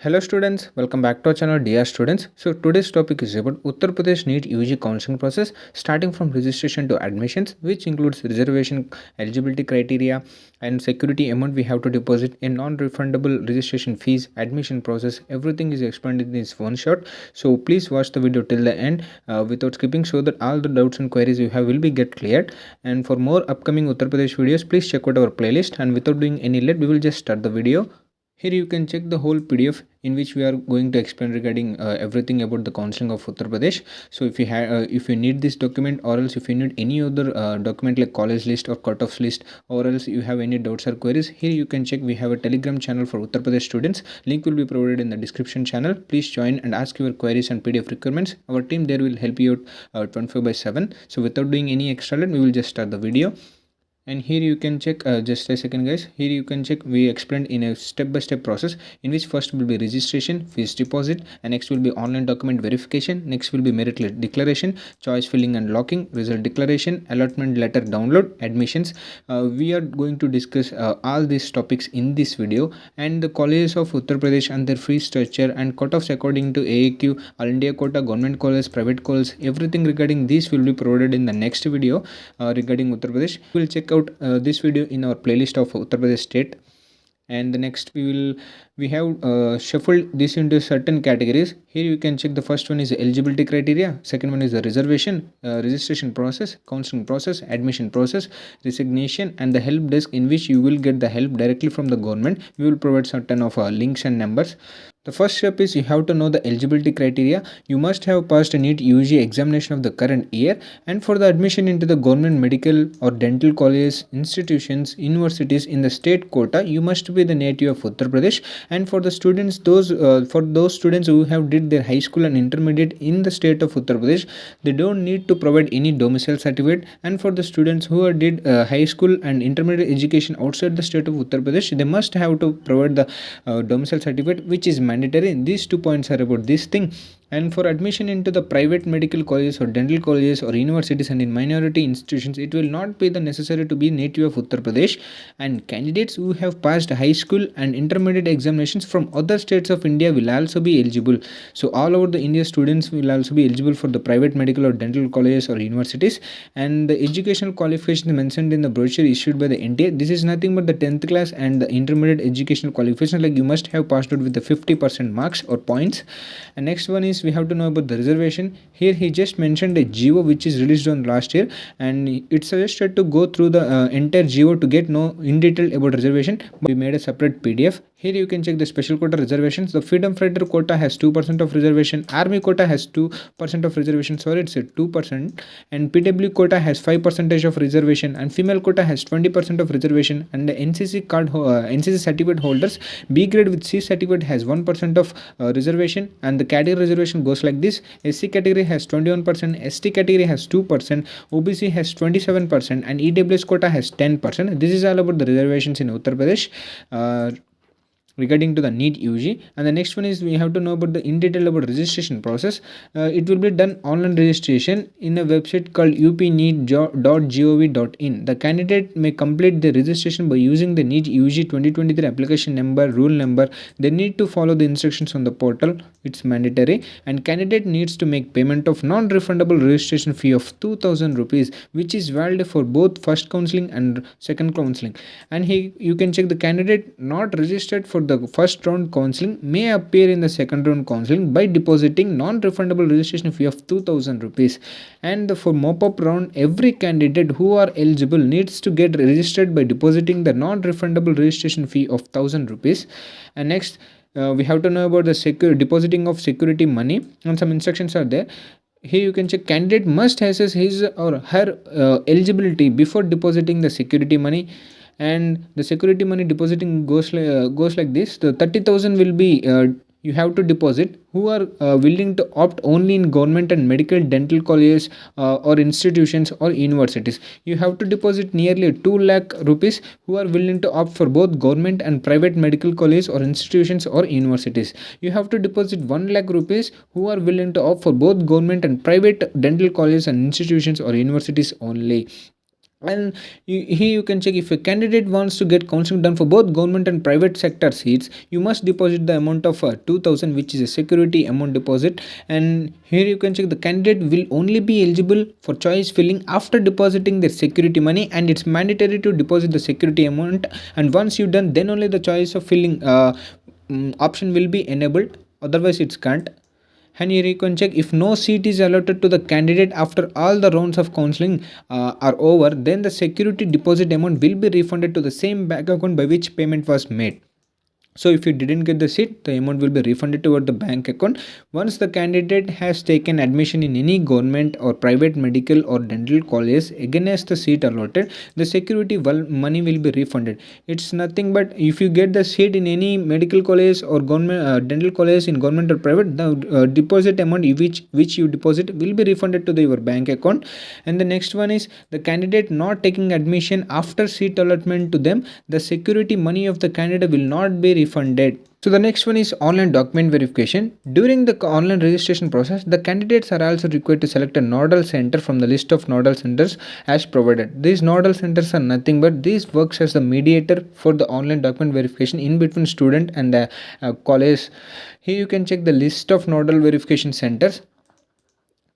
Hello students, welcome back to our channel dear students. So today's topic is about Uttar Pradesh NEET-UG counseling process starting from registration to admissions, which includes reservation, eligibility criteria and security amount we have to deposit, a non-refundable registration fees, admission process. Everything is explained in this one shot. So please watch the video till the end without skipping so that all the doubts and queries you have will be get cleared. And for more upcoming Uttar Pradesh videos, please check out our playlist, and without doing any late, we will just start the video. Here you can check the whole PDF in which we are going to explain regarding everything about the counseling of Uttar Pradesh. So if you need this document, or else if you need any other document like college list or cutoffs list, or else you have any doubts or queries, here you can check. We have a Telegram channel for Uttar Pradesh students. Link will be provided in the description channel. Please join and ask your queries and PDF requirements. Our team there will help you out 24/7. So without doing any extra let, we will just start the video. And here you can check, just a second guys, here you can check we explained in a step-by-step process in which first will be registration, fees deposit, and next will be online document verification, next will be merit declaration, choice filling and locking, result declaration, allotment letter download, admissions. We are going to discuss all these topics in this video, and the colleges of Uttar Pradesh and their fee structure and cutoffs according to AAQ, All India quota, government colleges, private colleges, everything regarding this will be provided in the next video regarding Uttar Pradesh. We'll check out this video in our playlist of Uttar Pradesh state. And the next we have shuffled this into certain categories. Here you can check the first one is eligibility criteria, second one is the reservation, registration process, counseling process, admission process, resignation, and the help desk in which you will get the help directly from the government. We will provide certain of links and numbers. The first step is you have to know the eligibility criteria. You must have passed a NEET-UG examination of the current year, and for the admission into the government medical or dental colleges, institutions, universities in the state quota, you must be the native of Uttar Pradesh. And for the students, for those students who have did their high school and intermediate in the state of Uttar Pradesh, they don't need to provide any domicile certificate. And for the students who did high school and intermediate education outside the state of Uttar Pradesh, they must have to provide the domicile certificate, which is mandatory. These 2 points are about this thing. And for admission into the private medical colleges or dental colleges or universities and in minority institutions, it will not be the necessary to be native of Uttar Pradesh. And candidates who have passed high school and intermediate examinations from other states of India will also be eligible. So all over the India students will also be eligible for the private medical or dental colleges or universities. And the educational qualifications mentioned in the brochure issued by the NTA, this is nothing but the 10th class and the intermediate educational qualification, like you must have passed out with the 50% marks or points. And next one is we have to know about the reservation. Here he just mentioned a GO which is released on last year, and it suggested to go through the entire GO to get know in detail about reservation. We made a separate PDF. Here you can check the special quota reservations. The freedom fighter quota has 2% of reservation, army quota has 2% of reservation, sorry it's a 2%, and PW quota has 5% of reservation, and female quota has 20% of reservation. And the NCC NCC certificate holders, B grade with C certificate has 1% of reservation, and the category reservation goes like this: SC category has 21%, ST category has 2%, OBC has 27%, and EWS quota has 10%. This is all about the reservations in Uttar Pradesh regarding to the NEET-UG. And the next one is we have to know about the in detail about registration process. It will be done online registration in a website called upneet.gov.in. The candidate may complete the registration by using the NEET-UG 2023 application number, rule number. They need to follow the instructions on the portal. It's mandatory. And candidate needs to make payment of non-refundable registration fee of 2000 rupees, which is valid for both first counseling and second counseling. And you can check the candidate not registered for the first round counseling may appear in the second round counseling by depositing non-refundable registration fee of 2000 rupees. And for mop-up round, every candidate who are eligible needs to get registered by depositing the non-refundable registration fee of 1000 rupees. And next we have to know about the depositing of security money, and some instructions are there. Here you can check candidate must assess his or her eligibility before depositing the security money. And the security money depositing goes like this: the 30,000 will be you have to deposit who are willing to opt only in government and medical dental colleges or institutions or universities. You have to deposit nearly 2 lakh rupees who are willing to opt for both government and private medical colleges or institutions or universities. You have to deposit 1 lakh rupees who are willing to opt for both government and private dental colleges and institutions or universities only. And here you can check, if a candidate wants to get counseling done for both government and private sector seats, you must deposit the amount of 2000, which is a security amount deposit. And here you can check, the candidate will only be eligible for choice filling after depositing their security money, and it's mandatory to deposit the security amount. And once you done, then only the choice of filling option will be enabled, otherwise it's can't. And here you can check, if no seat is allotted to the candidate after all the rounds of counseling are over, then the security deposit amount will be refunded to the same bank account by which payment was made. So if you didn't get the seat, the amount will be refunded toward the bank account. Once the candidate has taken admission in any government or private medical or dental college against the seat allotted, the security money will be refunded. It's nothing but, if you get the seat in any medical college or government dental college in government or private, the deposit amount which you deposit will be refunded to your bank account. And the next one is, the candidate not taking admission after seat allotment to them, the security money of the candidate will not be refunded. So the next one is online document verification. During the online registration process, the candidates are also required to select a nodal center from the list of nodal centers as provided. These nodal centers are nothing but these works as the mediator for the online document verification in between student and the college. Here you can check the list of nodal verification centers.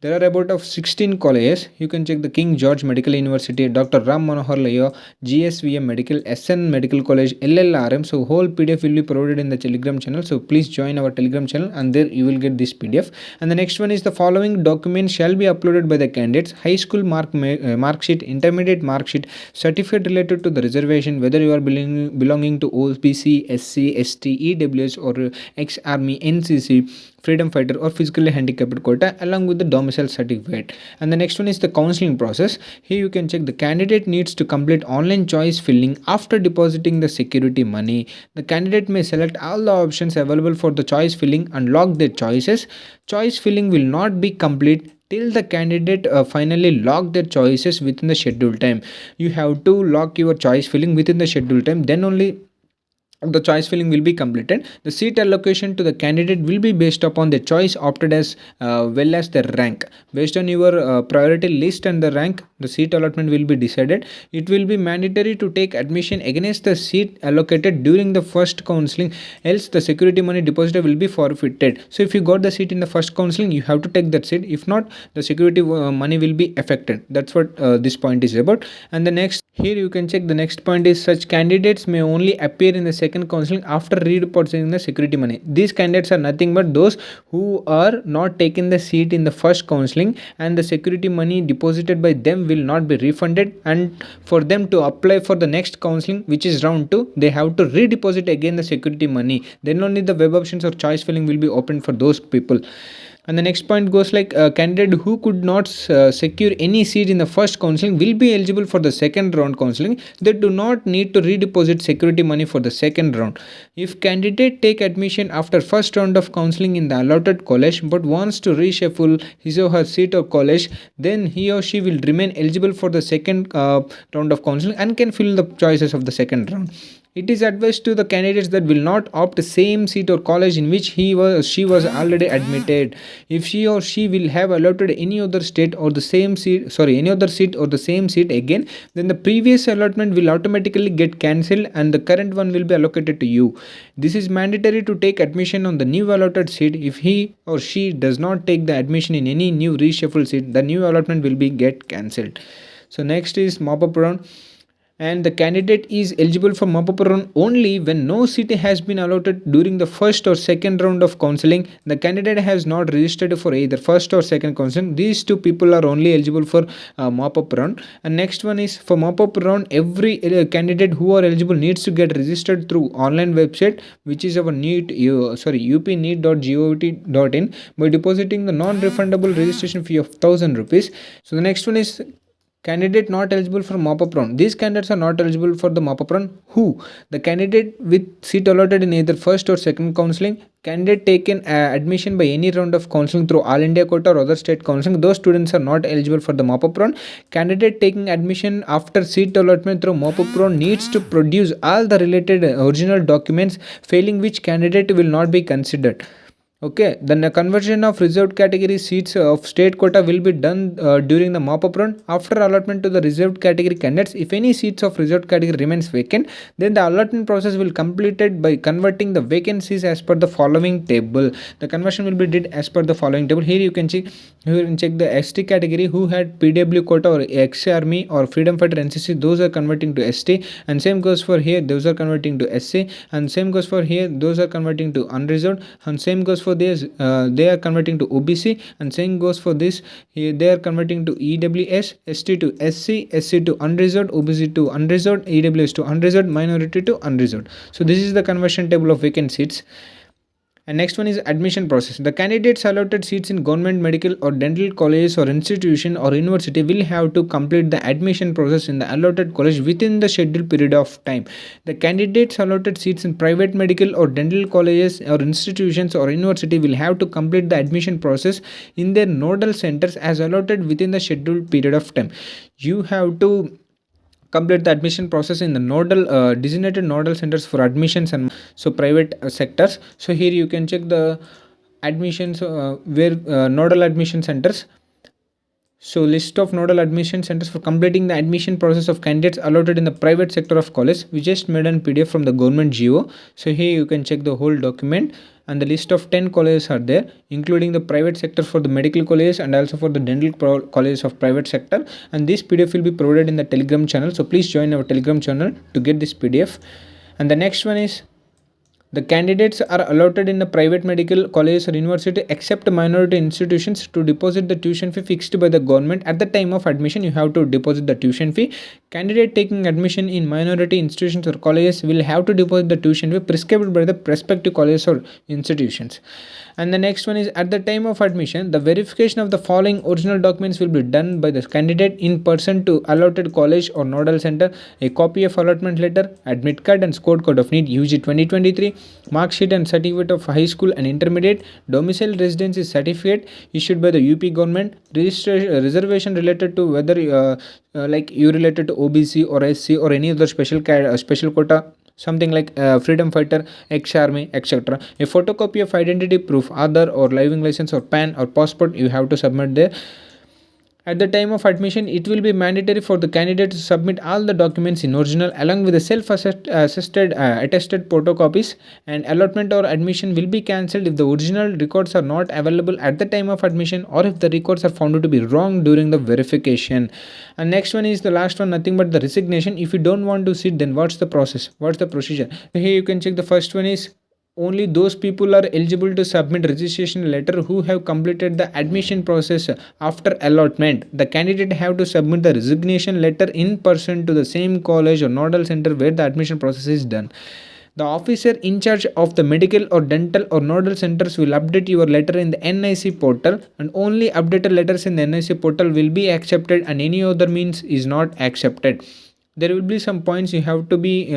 There are about of 16 colleges. You can check the King George Medical University, Dr. Ram Manohar Laya, GSVM Medical, SN Medical College, LLRM. So whole PDF will be provided in the Telegram channel. So please join our Telegram channel, and there you will get this PDF. And the next one is, the following documents shall be uploaded by the candidates: high school mark sheet, intermediate mark sheet, certificate related to the reservation, whether you are belonging to OBC, SC, ST, EWS or ex-army, NCC, freedom fighter or physically handicapped quota, along with the domicile certificate. And the next one is the counseling process. Here you can check, the candidate needs to complete online choice filling after depositing the security money. The candidate may select all the options available for the choice filling and lock their choices. Choice filling will not be complete till the candidate finally lock their choices within the scheduled time. You have to lock your choice filling within the scheduled time, then only the choice filling will be completed. The seat allocation to the candidate will be based upon the choice opted as well as their rank. Based on your priority list and the rank, the seat allotment will be decided. It will be mandatory to take admission against the seat allocated during the first counseling, else the security money deposited will be forfeited. So if you got the seat in the first counseling, you have to take that seat. If not, the security money will be affected. That's what this point is about. And the next, here you can check, the next point is, such candidates may only appear in the second counseling after redepositing the security money. These candidates are nothing but those who are not taking the seat in the first counseling, and the security money deposited by them will not be refunded. And for them to apply for the next counseling, which is round 2, they have to redeposit again the security money. Then only the web options or choice filling will be opened for those people. And the next point goes like, a candidate who could not secure any seat in the first counseling will be eligible for the second round counseling. They do not need to redeposit security money for the second round. If candidate take admission after first round of counseling in the allotted college but wants to reshuffle his or her seat or college, then he or she will remain eligible for the second round of counseling and can fill the choices of the second round. It is advised to the candidates that will not opt the same seat or college in which she was already admitted. If she or she will have allotted any other state or the same seat, any other seat or the same seat again, then the previous allotment will automatically get cancelled and the current one will be allocated to you. This is mandatory to take admission on the new allotted seat. If he or she does not take the admission in any new reshuffled seat, the new allotment will be get cancelled. So next is mop up round, and the candidate is eligible for mop-up round only when no seat has been allotted during the first or second round of counseling. The candidate has not registered for either first or second counseling. These two people are only eligible for mop-up round. And next one is, for mop-up round, every candidate who are eligible needs to get registered through online website, which is our upneet.gov.in, by depositing the non-refundable registration fee of 1000 rupees. So the next one is, candidate not eligible for mop-up round. These candidates are not eligible for the mop-up round. Who? The candidate with seat allotted in either first or second counseling, candidate taken admission by any round of counseling through All India quota or other state counseling. Those students are not eligible for the mop-up round. Candidate taking admission after seat allotment through mop-up round needs to produce all the related original documents, failing which candidate will not be considered. Okay, then the conversion of reserved category seats of state quota will be done during the mop-up round. After allotment to the reserved category candidates, if any seats of reserved category remains vacant, then the allotment process will completed by converting the vacancies as per the following table. The conversion will be did as per the following table. Here you can see, here you can check the ST category who had PW quota or ex-army or freedom fighter NCC. Those are converting to ST, and same goes for here. Those are converting to SC, and same goes for here. Those are converting to unreserved, and same goes for this. They are converting to OBC, and same goes for this. Here they are converting to EWS, ST to SC, SC to unreserved, OBC to unreserved, EWS to unreserved, minority to unreserved. So this is the conversion table of vacant seats. And next one is admission process. The candidates allotted seats in government medical or dental colleges or institution or university will have to complete the admission process in the allotted college within the scheduled period of time. The candidates allotted seats in private medical or dental colleges or institutions or university will have to complete the admission process in their nodal centers as allotted within the scheduled period of time. You have to complete the admission process in the nodal designated nodal centers for admissions and so private sectors. So here you can check the admissions where nodal admission centers. So list of nodal admission centers for completing the admission process of candidates allotted in the private sector of college. We just made an PDF from the government GO. So here you can check the whole document, and the list of 10 colleges are there, including the private sector for the medical colleges and also for the dental colleges of private sector. And this PDF will be provided in the Telegram channel. So please join our Telegram channel to get this PDF. And the next one is the candidates are allotted in the private medical colleges or university except minority institutions to deposit the tuition fee fixed by the government. At the time of admission, you have to deposit the tuition fee. Candidate taking admission in minority institutions or colleges will have to deposit the tuition fee prescribed by the respective colleges or institutions. And the next one is at the time of admission, the verification of the following original documents will be done by the candidate in person to allotted college or nodal center: a copy of allotment letter, admit card and scorecard of NEET-UG 2023, mark sheet and certificate of high school and intermediate, domicile residency certificate issued by the UP government, reservation related to whether like you related to OBC or SC or any other special quota, something like freedom fighter, ex-army, etc. A photocopy of identity proof, Aadhar or living license or PAN or passport you have to submit there. At the time of admission, it will be mandatory for the candidate to submit all the documents in original along with the self-attested attested photocopies, and allotment or admission will be cancelled if the original records are not available at the time of admission or if the records are found to be wrong during the verification. And next one is the last one, nothing but the resignation. If you don't want to sit, then what's the process? What's the procedure? Here you can check. The first one is only those people are eligible to submit registration letter who have completed the admission process after allotment. The candidate have to submit the resignation letter in person to the same college or nodal center where the admission process is done. The officer in charge of the medical or dental or nodal centers will update your letter in the NIC portal, and only updated letters in the NIC portal will be accepted and any other means is not accepted. There will be some points you have to be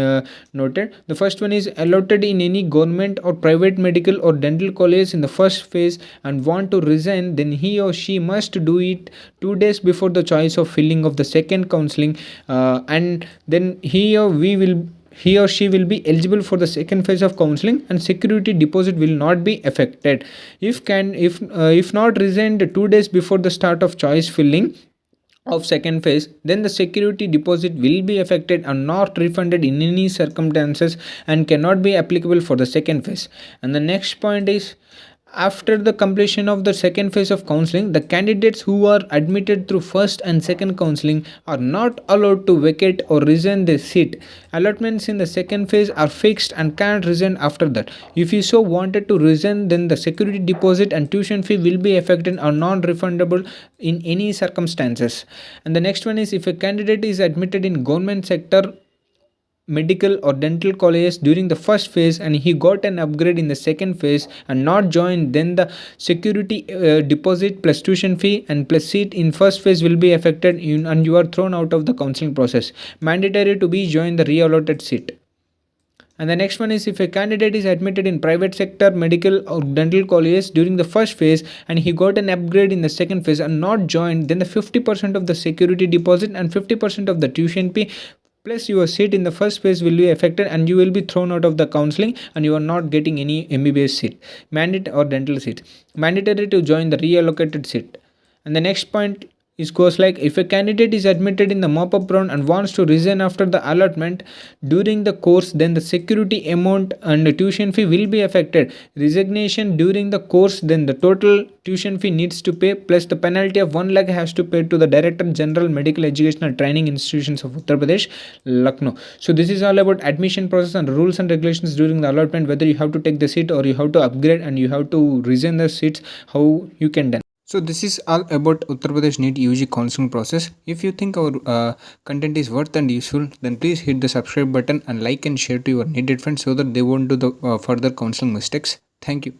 noted. The first one is allotted in any government or private medical or dental college in the first phase and want to resign, then he or she must do it 2 days before the choice of filling of the second counseling, and then he or she will be eligible for the second phase of counseling, and security deposit will not be affected. If not resigned 2 days before the start of choice filling of second phase, then the security deposit will be affected and not refunded in any circumstances and cannot be applicable for the second phase. And the next point is, after the completion of the second phase of counseling, the candidates who are admitted through first and second counseling are not allowed to vacate or resign their seat. Allotments in the second phase are fixed and can't resign after that. If you so wanted to resign, then the security deposit and tuition fee will be affected or non-refundable in any circumstances. And the next one is, if a candidate is admitted in government sector medical or dental colleges during the first phase and he got an upgrade in the second phase and not joined, then the security deposit plus tuition fee and plus seat in first phase will be affected and you are thrown out of the counseling process. Mandatory to be join the re-allotted seat. And the next one is, if a candidate is admitted in private sector medical or dental colleges during the first phase and he got an upgrade in the second phase and not joined, then the 50% of the security deposit and 50% of the tuition fee plus your seat in the first phase will be affected and you will be thrown out of the counseling and you are not getting any MBBS seat, mandate or dental seat. Mandatory to join the reallocated seat. And the next point is goes like, if a candidate is admitted in the mop-up round and wants to resign after the allotment during the course, then the security amount and the tuition fee will be affected. Resignation during the course, then the total tuition fee needs to pay plus the penalty of 1 lakh has to pay to the Director General Medical Educational Training Institutions of Uttar Pradesh, Lucknow. So this is all about admission process and rules and regulations during the allotment, whether you have to take the seat or you have to upgrade and you have to resign the seats, how you can done. So this is all about Uttar Pradesh NEET UG counseling process. If you think our content is worth and useful, then please hit the subscribe button and like and share to your needed friends so that they won't do the further counseling mistakes. Thank you.